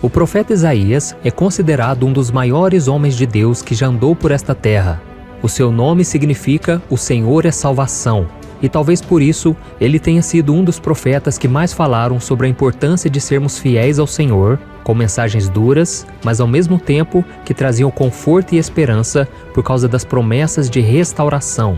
O profeta Isaías é considerado um dos maiores homens de Deus que já andou por esta terra. O seu nome significa "O Senhor é Salvação", e talvez por isso ele tenha sido um dos profetas que mais falaram sobre a importância de sermos fiéis ao Senhor, com mensagens duras, mas ao mesmo tempo que traziam conforto e esperança por causa das promessas de restauração.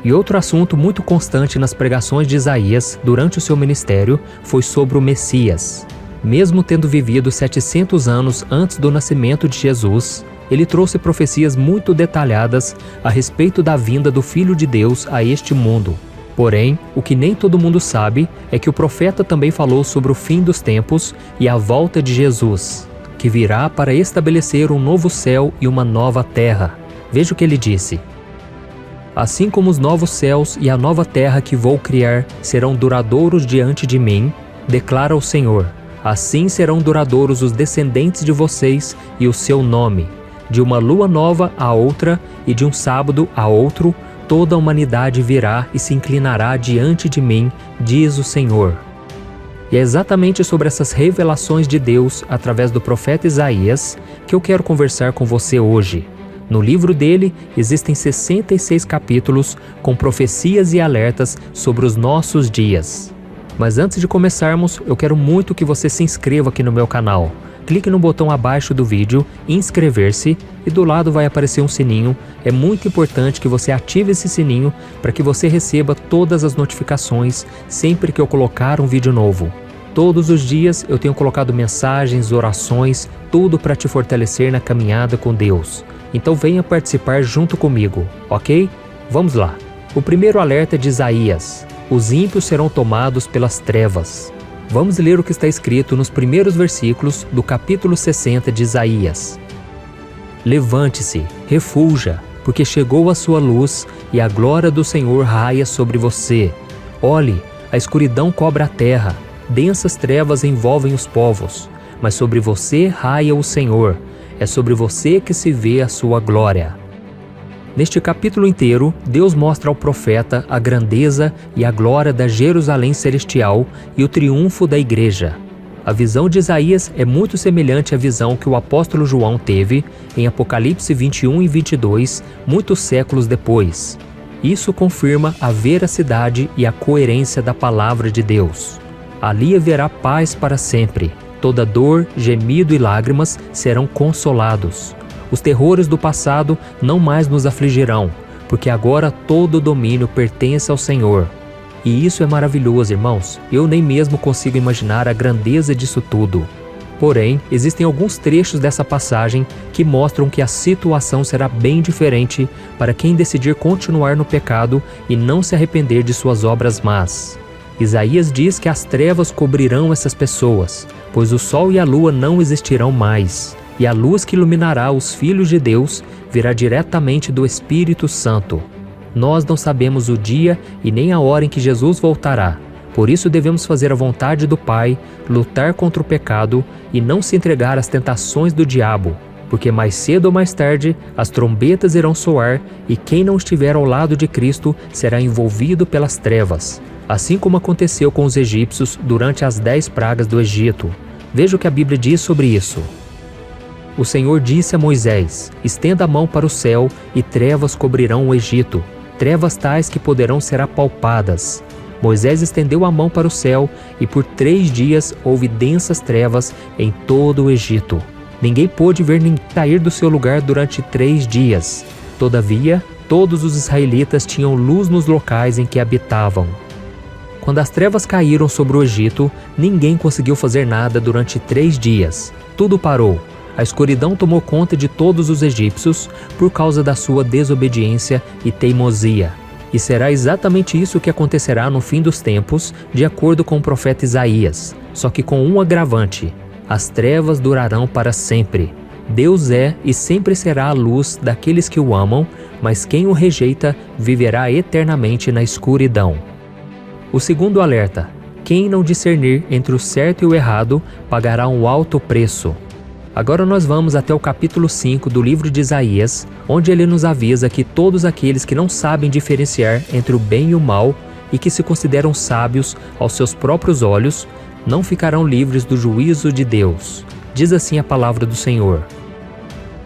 E outro assunto muito constante nas pregações de Isaías durante o seu ministério foi sobre o Messias. Mesmo tendo vivido 700 anos antes do nascimento de Jesus, ele trouxe profecias muito detalhadas a respeito da vinda do Filho de Deus a este mundo. Porém, o que nem todo mundo sabe é que o profeta também falou sobre o fim dos tempos e a volta de Jesus, que virá para estabelecer um novo céu e uma nova terra. Veja o que ele disse: "Assim como os novos céus e a nova terra que vou criar serão duradouros diante de mim, declara o Senhor, assim serão duradouros os descendentes de vocês e o seu nome. De uma lua nova a outra e de um sábado a outro, toda a humanidade virá e se inclinará diante de mim, diz o Senhor." E é exatamente sobre essas revelações de Deus através do profeta Isaías que eu quero conversar com você hoje. No livro dele existem 66 capítulos com profecias e alertas sobre os nossos dias. Mas antes de começarmos, eu quero muito que você se inscreva aqui no meu canal. Clique no botão abaixo do vídeo, inscrever-se, e do lado vai aparecer um sininho. É muito importante que você ative esse sininho para que você receba todas as notificações sempre que eu colocar um vídeo novo. Todos os dias eu tenho colocado mensagens, orações, tudo para te fortalecer na caminhada com Deus. Então venha participar junto comigo, ok? Vamos lá. O primeiro alerta é de Isaías: os ímpios serão tomados pelas trevas. Vamos ler o que está escrito nos primeiros versículos do capítulo 60 de Isaías. "Levante-se, refulja, porque chegou a sua luz e a glória do Senhor raia sobre você. Olhe, a escuridão cobre a terra, densas trevas envolvem os povos, mas sobre você raia o Senhor, é sobre você que se vê a sua glória." Neste capítulo inteiro, Deus mostra ao profeta a grandeza e a glória da Jerusalém celestial e o triunfo da igreja. A visão de Isaías é muito semelhante à visão que o apóstolo João teve em Apocalipse 21 e 22, muitos séculos depois. Isso confirma a veracidade e a coerência da palavra de Deus. Ali haverá paz para sempre. Toda dor, gemido e lágrimas serão consolados. Os terrores do passado não mais nos afligirão, porque agora todo o domínio pertence ao Senhor. E isso é maravilhoso, irmãos. Eu nem mesmo consigo imaginar a grandeza disso tudo. Porém, existem alguns trechos dessa passagem que mostram que a situação será bem diferente para quem decidir continuar no pecado e não se arrepender de suas obras más. Isaías diz que as trevas cobrirão essas pessoas, pois o sol e a lua não existirão mais. E a luz que iluminará os filhos de Deus virá diretamente do Espírito Santo. Nós não sabemos o dia e nem a hora em que Jesus voltará. Por isso devemos fazer a vontade do Pai, lutar contra o pecado e não se entregar às tentações do diabo, porque mais cedo ou mais tarde as trombetas irão soar e quem não estiver ao lado de Cristo será envolvido pelas trevas, assim como aconteceu com os egípcios durante as 10 pragas do Egito. Veja o que a Bíblia diz sobre isso. O Senhor disse a Moisés: "Estenda a mão para o céu e trevas cobrirão o Egito, trevas tais que poderão ser apalpadas." Moisés estendeu a mão para o céu e por 3 dias houve densas trevas em todo o Egito. Ninguém pôde ver nem sair do seu lugar durante 3 dias. Todavia, todos os israelitas tinham luz nos locais em que habitavam. Quando as trevas caíram sobre o Egito, ninguém conseguiu fazer nada durante 3 dias. Tudo parou. A escuridão tomou conta de todos os egípcios por causa da sua desobediência e teimosia. E será exatamente isso que acontecerá no fim dos tempos, de acordo com o profeta Isaías, só que com um agravante: as trevas durarão para sempre. Deus é e sempre será a luz daqueles que o amam, mas quem o rejeita viverá eternamente na escuridão. O segundo alerta: quem não discernir entre o certo e o errado pagará um alto preço. Agora nós vamos até o capítulo 5 do livro de Isaías, onde ele nos avisa que todos aqueles que não sabem diferenciar entre o bem e o mal e que se consideram sábios aos seus próprios olhos, não ficarão livres do juízo de Deus. Diz assim a palavra do Senhor: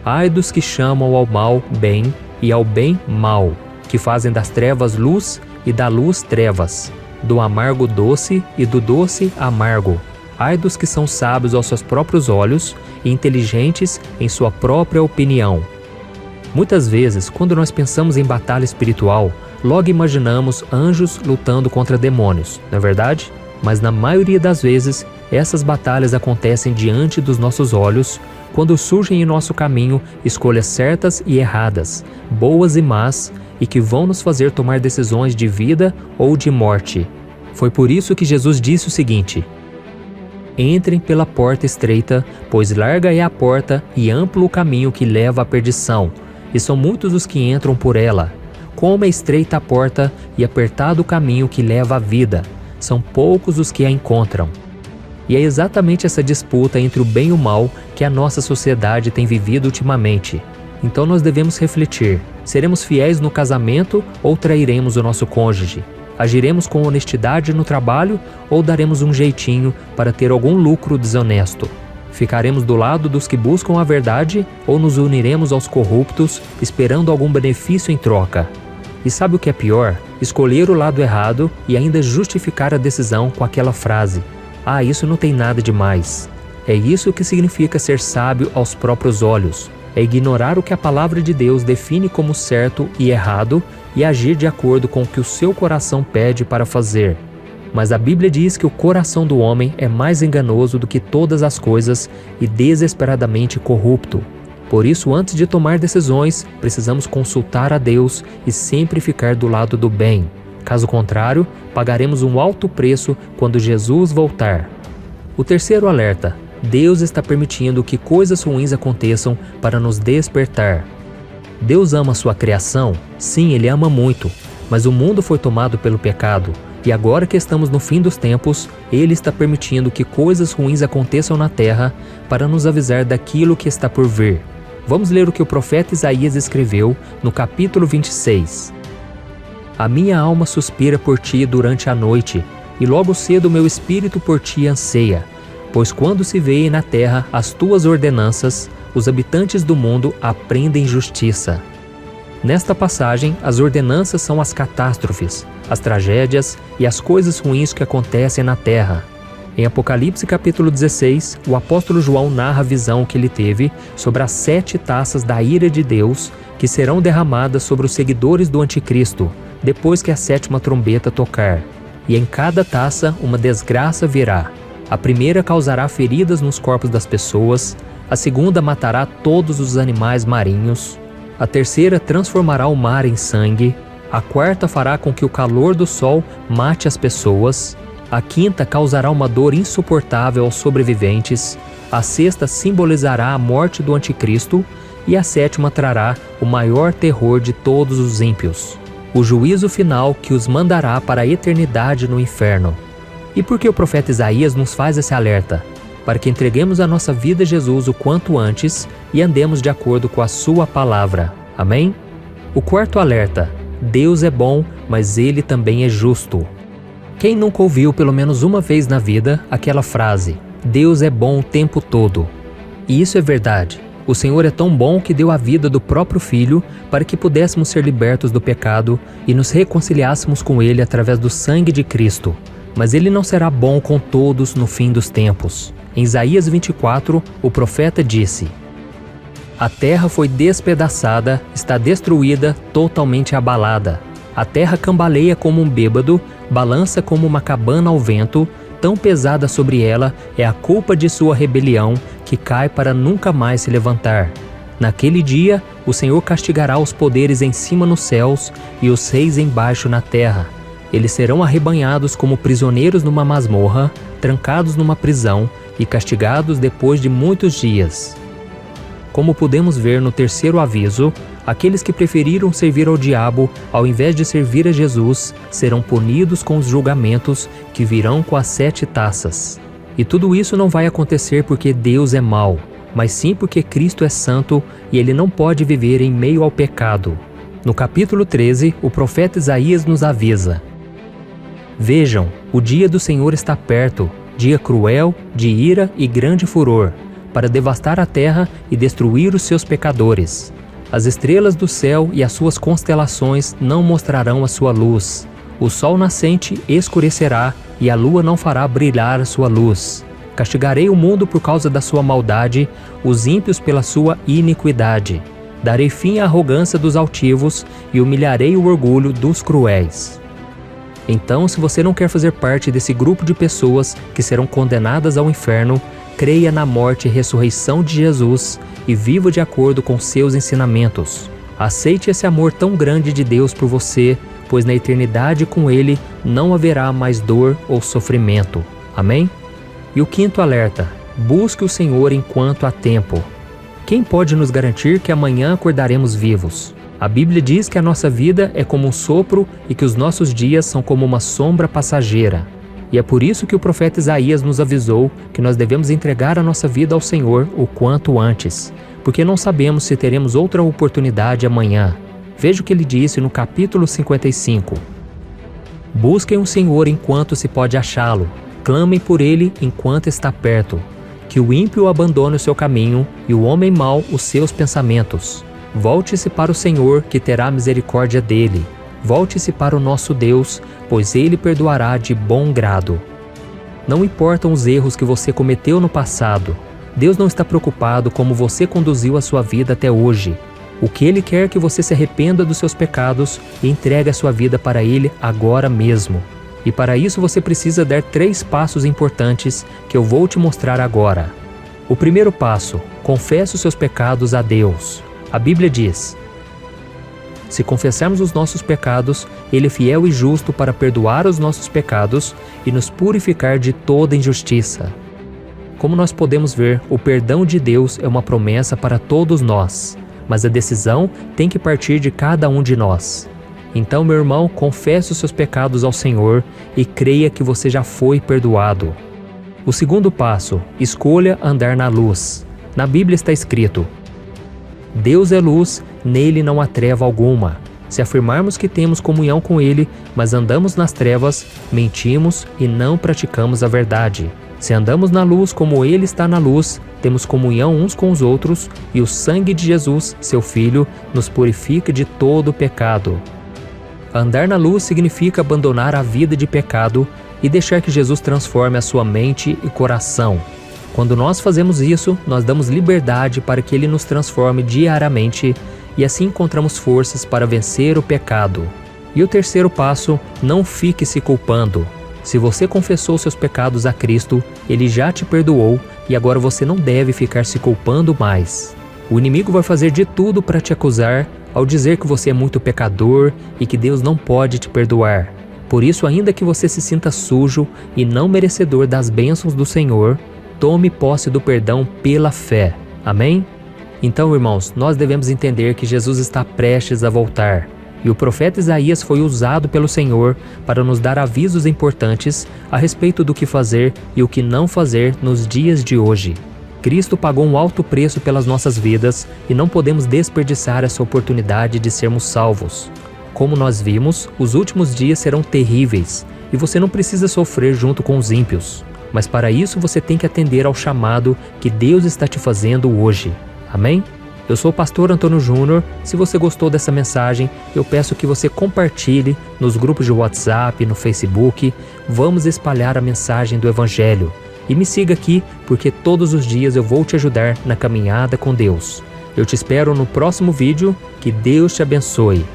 Ai dos que chamam ao mal bem e ao bem mal, que fazem das trevas luz e da luz trevas, do amargo doce e do doce amargo. Ai dos que são sábios aos seus próprios olhos e inteligentes em sua própria opinião. Muitas vezes, quando nós pensamos em batalha espiritual, logo imaginamos anjos lutando contra demônios, não é verdade? Mas na maioria das vezes, essas batalhas acontecem diante dos nossos olhos, quando surgem em nosso caminho escolhas certas e erradas, boas e más, e que vão nos fazer tomar decisões de vida ou de morte. Foi por isso que Jesus disse o seguinte: Entrem pela porta estreita, pois larga é a porta e amplo o caminho que leva à perdição, e são muitos os que entram por ela. Como é estreita a porta e apertado o caminho que leva à vida, são poucos os que a encontram. E é exatamente essa disputa entre o bem e o mal que a nossa sociedade tem vivido ultimamente. Então nós devemos refletir: seremos fiéis no casamento ou trairemos o nosso cônjuge? Agiremos com honestidade no trabalho ou daremos um jeitinho para ter algum lucro desonesto? Ficaremos do lado dos que buscam a verdade ou nos uniremos aos corruptos esperando algum benefício em troca? E sabe o que é pior? Escolher o lado errado e ainda justificar a decisão com aquela frase: Ah, isso não tem nada de mais. É isso que significa ser sábio aos próprios olhos. É ignorar o que a palavra de Deus define como certo e errado e agir de acordo com o que o seu coração pede para fazer. Mas a Bíblia diz que o coração do homem é mais enganoso do que todas as coisas e desesperadamente corrupto. Por isso, antes de tomar decisões, precisamos consultar a Deus e sempre ficar do lado do bem. Caso contrário, pagaremos um alto preço quando Jesus voltar. O terceiro alerta: Deus está permitindo que coisas ruins aconteçam para nos despertar. Deus ama sua criação? Sim, Ele ama muito, mas o mundo foi tomado pelo pecado, e agora que estamos no fim dos tempos, Ele está permitindo que coisas ruins aconteçam na terra para nos avisar daquilo que está por vir. Vamos ler o que o profeta Isaías escreveu no capítulo 26. A minha alma suspira por ti durante a noite, e logo cedo o meu espírito por ti anseia. Pois quando se veem na terra as tuas ordenanças, os habitantes do mundo aprendem justiça. Nesta passagem, as ordenanças são as catástrofes, as tragédias e as coisas ruins que acontecem na terra. Em Apocalipse capítulo 16, o apóstolo João narra a visão que ele teve sobre as 7 taças da ira de Deus que serão derramadas sobre os seguidores do anticristo, depois que a 7ª trombeta tocar. E em cada taça uma desgraça virá. A primeira causará feridas nos corpos das pessoas, a segunda matará todos os animais marinhos, a terceira transformará o mar em sangue, a quarta fará com que o calor do sol mate as pessoas, a quinta causará uma dor insuportável aos sobreviventes, a sexta simbolizará a morte do anticristo e a 7ª trará o maior terror de todos os ímpios, o juízo final que os mandará para a eternidade no inferno. E por que o profeta Isaías nos faz esse alerta? Para que entreguemos a nossa vida a Jesus o quanto antes e andemos de acordo com a sua palavra. Amém? O quarto alerta: Deus é bom, mas Ele também é justo. Quem nunca ouviu pelo menos uma vez na vida aquela frase: Deus é bom o tempo todo? E isso é verdade. O Senhor é tão bom que deu a vida do próprio Filho para que pudéssemos ser libertos do pecado e nos reconciliássemos com Ele através do sangue de Cristo. Mas Ele não será bom com todos no fim dos tempos. Em Isaías 24, o profeta disse: A terra foi despedaçada, está destruída, totalmente abalada. A terra cambaleia como um bêbado, balança como uma cabana ao vento, tão pesada sobre ela é a culpa de sua rebelião, que cai para nunca mais se levantar. Naquele dia, o Senhor castigará os poderes em cima nos céus e os reis embaixo na terra. Eles serão arrebanhados como prisioneiros numa masmorra, trancados numa prisão e castigados depois de muitos dias. Como podemos ver no terceiro aviso, aqueles que preferiram servir ao diabo ao invés de servir a Jesus serão punidos com os julgamentos que virão com as 7 taças. E tudo isso não vai acontecer porque Deus é mau, mas sim porque Cristo é santo e Ele não pode viver em meio ao pecado. No capítulo 13, o profeta Isaías nos avisa: Vejam, o dia do Senhor está perto, dia cruel, de ira e grande furor. para devastar a terra e destruir os seus pecadores. As estrelas do céu e as suas constelações não mostrarão a sua luz. O sol nascente escurecerá e a lua não fará brilhar a sua luz. Castigarei o mundo por causa da sua maldade, os ímpios pela sua iniquidade. Darei fim à arrogância dos altivos e humilharei o orgulho dos cruéis. Então, se você não quer fazer parte desse grupo de pessoas que serão condenadas ao inferno, creia na morte e ressurreição de Jesus e viva de acordo com seus ensinamentos. Aceite esse amor tão grande de Deus por você, pois na eternidade com Ele não haverá mais dor ou sofrimento. Amém? E o quinto alerta: busque o Senhor enquanto há tempo. Quem pode nos garantir que amanhã acordaremos vivos? A Bíblia diz que a nossa vida é como um sopro e que os nossos dias são como uma sombra passageira. E é por isso que o profeta Isaías nos avisou que nós devemos entregar a nossa vida ao Senhor o quanto antes, porque não sabemos se teremos outra oportunidade amanhã. Veja o que ele disse no capítulo 55. Busquem o Senhor enquanto se pode achá-lo, clamem por ele enquanto está perto. Que o ímpio abandone o seu caminho e o homem mau os seus pensamentos. Volte-se para o Senhor, que terá misericórdia dele. Volte-se para o nosso Deus, pois Ele perdoará de bom grado. Não importam os erros que você cometeu no passado. Deus não está preocupado como você conduziu a sua vida até hoje. O que Ele quer é que você se arrependa dos seus pecados e entregue a sua vida para Ele agora mesmo. E para isso você precisa dar 3 passos importantes que eu vou te mostrar agora. O primeiro passo: confesse os seus pecados a Deus. A Bíblia diz: se confessarmos os nossos pecados, Ele é fiel e justo para perdoar os nossos pecados e nos purificar de toda injustiça. Como nós podemos ver, o perdão de Deus é uma promessa para todos nós, mas a decisão tem que partir de cada um de nós. Então, meu irmão, confesse os seus pecados ao Senhor e creia que você já foi perdoado. O segundo passo: escolha andar na luz. Na Bíblia está escrito: Deus é luz, nele não há treva alguma. Se afirmarmos que temos comunhão com Ele, mas andamos nas trevas, mentimos e não praticamos a verdade. Se andamos na luz como Ele está na luz, temos comunhão uns com os outros, e o sangue de Jesus, seu Filho, nos purifica de todo o pecado. Andar na luz significa abandonar a vida de pecado e deixar que Jesus transforme a sua mente e coração. Quando nós fazemos isso, nós damos liberdade para que Ele nos transforme diariamente e assim encontramos forças para vencer o pecado. E o terceiro passo: não fique se culpando. Se você confessou seus pecados a Cristo, Ele já te perdoou e agora você não deve ficar se culpando mais. O inimigo vai fazer de tudo para te acusar ao dizer que você é muito pecador e que Deus não pode te perdoar. Por isso, ainda que você se sinta sujo e não merecedor das bênçãos do Senhor, tome posse do perdão pela fé. Amém? Então, irmãos, nós devemos entender que Jesus está prestes a voltar. E o profeta Isaías foi usado pelo Senhor para nos dar avisos importantes a respeito do que fazer e o que não fazer nos dias de hoje. Cristo pagou um alto preço pelas nossas vidas e não podemos desperdiçar essa oportunidade de sermos salvos. Como nós vimos, os últimos dias serão terríveis e você não precisa sofrer junto com os ímpios. Mas para isso você tem que atender ao chamado que Deus está te fazendo hoje. Amém? Eu sou o pastor Antônio Júnior. Se você gostou dessa mensagem, eu peço que você compartilhe nos grupos de WhatsApp, no Facebook. Vamos espalhar a mensagem do Evangelho. E me siga aqui, porque todos os dias eu vou te ajudar na caminhada com Deus. Eu te espero no próximo vídeo. Que Deus te abençoe.